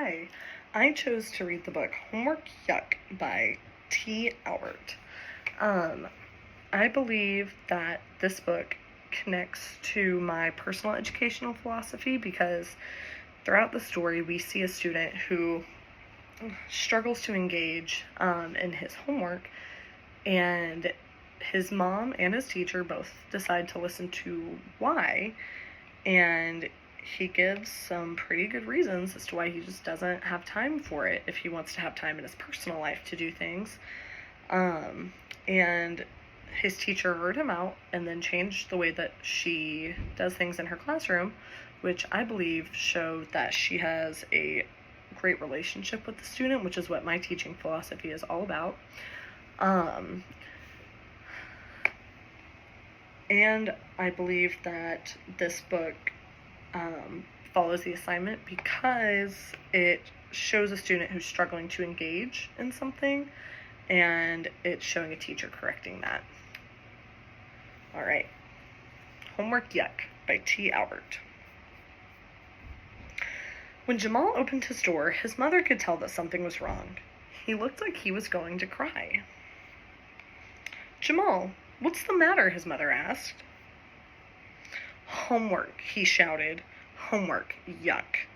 Hi, I chose to read the book Homework Yuck by T. Albert. Um, I believe that this book connects to my personal educational philosophy because throughout the story we see a student who struggles to engage in his homework, and his mom and his teacher both decide to listen to why, and he gives some pretty good reasons as to why he just doesn't have time for it if he wants to have time in his personal life to do things. And his teacher heard him out and then changed the way that she does things in her classroom, which I believe showed that she has a great relationship with the student, which is what my teaching philosophy is all about. And I believe that this book follows the assignment because it shows a student who's struggling to engage in something, and it's showing a teacher correcting that. All right. Homework Yuck by T. Albert. When Jamal opened his door, his mother could tell that something was wrong. He looked like he was going to cry. "Jamal, what's the matter?" his mother asked. "Homework," he shouted. "Homework, yuck.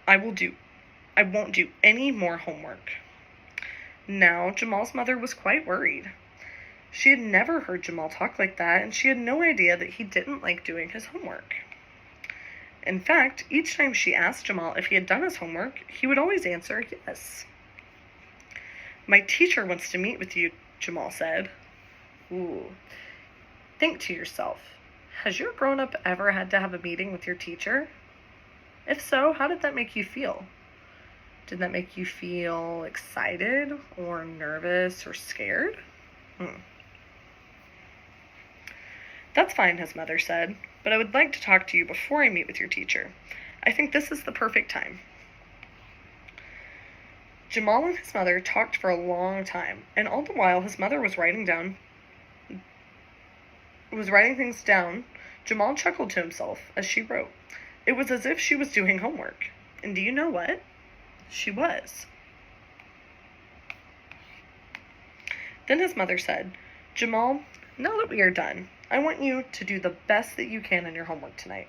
I won't do any more homework." Now, Jamal's mother was quite worried. She had never heard Jamal talk like that, and she had no idea that he didn't like doing his homework. In fact, each time she asked Jamal if he had done his homework, he would always answer yes. "My teacher wants to meet with you," Jamal said. Ooh. Think to yourself, has your grown-up ever had to have a meeting with your teacher? If so, how did that make you feel? Did that make you feel excited or nervous or scared? "That's fine," his mother said, "but I would like to talk to you before I meet with your teacher. I think this is the perfect time." Jamal and his mother talked for a long time, and all the while his mother was writing things down. Jamal chuckled to himself as she wrote. It was as if she was doing homework. And do you know what? She was. Then his mother said, "Jamal, now that we are done, I want you to do the best that you can in your homework tonight.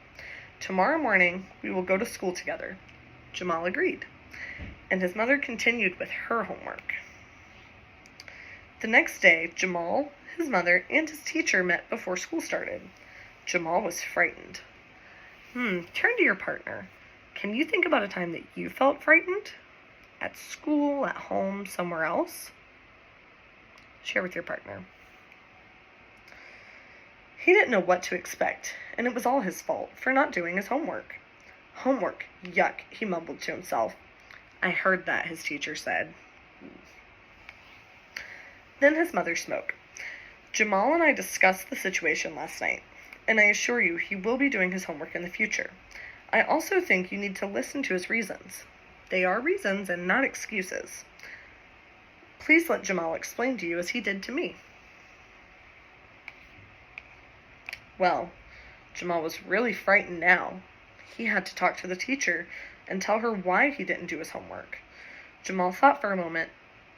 Tomorrow morning, we will go to school together." Jamal agreed, and his mother continued with her homework. The next day, Jamal, his mother, and his teacher met before school started. Jamal was frightened. Turn to your partner. Can you think about a time that you felt frightened? At school, at home, somewhere else? Share with your partner. He didn't know what to expect, and it was all his fault for not doing his homework. "Homework, yuck," he mumbled to himself. "I heard that," his teacher said. Then his mother spoke. "Jamal and I discussed the situation last night, and I assure you he will be doing his homework in the future. I also think you need to listen to his reasons. They are reasons and not excuses. Please let Jamal explain to you as he did to me." Well, Jamal was really frightened now. He had to talk to the teacher and tell her why he didn't do his homework. Jamal thought for a moment,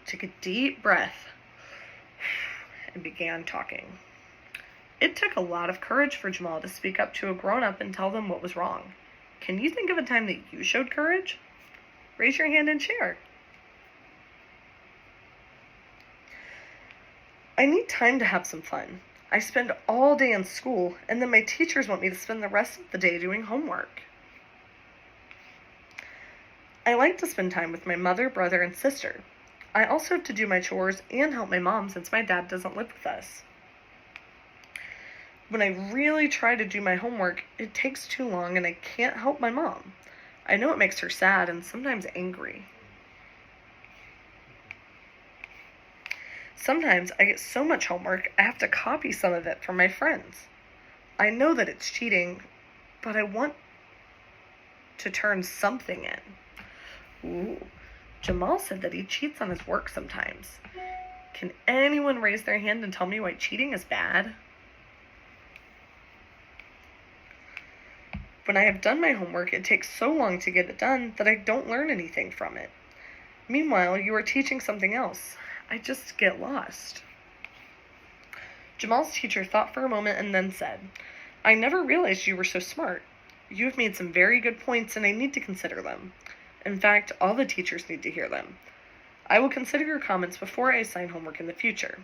took a deep breath, and began talking. It took a lot of courage for Jamal to speak up to a grown-up and tell them what was wrong. Can you think of a time that you showed courage? Raise your hand and share. "I need time to have some fun. I spend all day in school, and then my teachers want me to spend the rest of the day doing homework. I like to spend time with my mother, brother, and sister. I also have to do my chores and help my mom since my dad doesn't live with us. When I really try to do my homework, it takes too long and I can't help my mom. I know it makes her sad and sometimes angry. Sometimes I get so much homework, I have to copy some of it from my friends. I know that it's cheating, but I want to turn something in." Ooh, Jamal said that he cheats on his work sometimes. Can anyone raise their hand and tell me why cheating is bad? When I have done my homework, it takes so long to get it done that I don't learn anything from it. Meanwhile, you are teaching something else. I just get lost." Jamal's teacher thought for a moment and then said, "I never realized you were so smart. You have made some very good points and I need to consider them. In fact, all the teachers need to hear them. I will consider your comments before I assign homework in the future.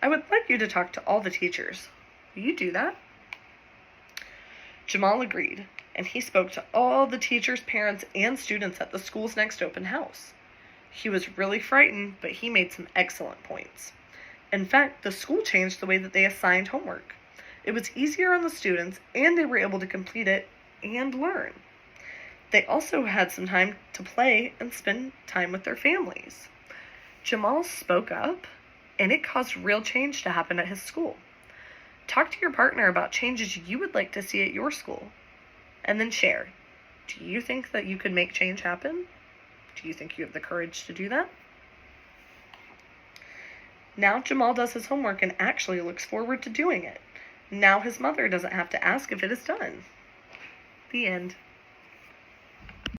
I would like you to talk to all the teachers. Will you do that?" Jamal agreed, and he spoke to all the teachers, parents, and students at the school's next open house. He was really frightened, but he made some excellent points. In fact, the school changed the way that they assigned homework. It was easier on the students, and they were able to complete it and learn. They also had some time to play and spend time with their families. Jamal spoke up, and it caused real change to happen at his school. Talk to your partner about changes you would like to see at your school, and then share. Do you think that you could make change happen? Do you think you have the courage to do that? Now Jamal does his homework and actually looks forward to doing it. Now his mother doesn't have to ask if it is done. The end.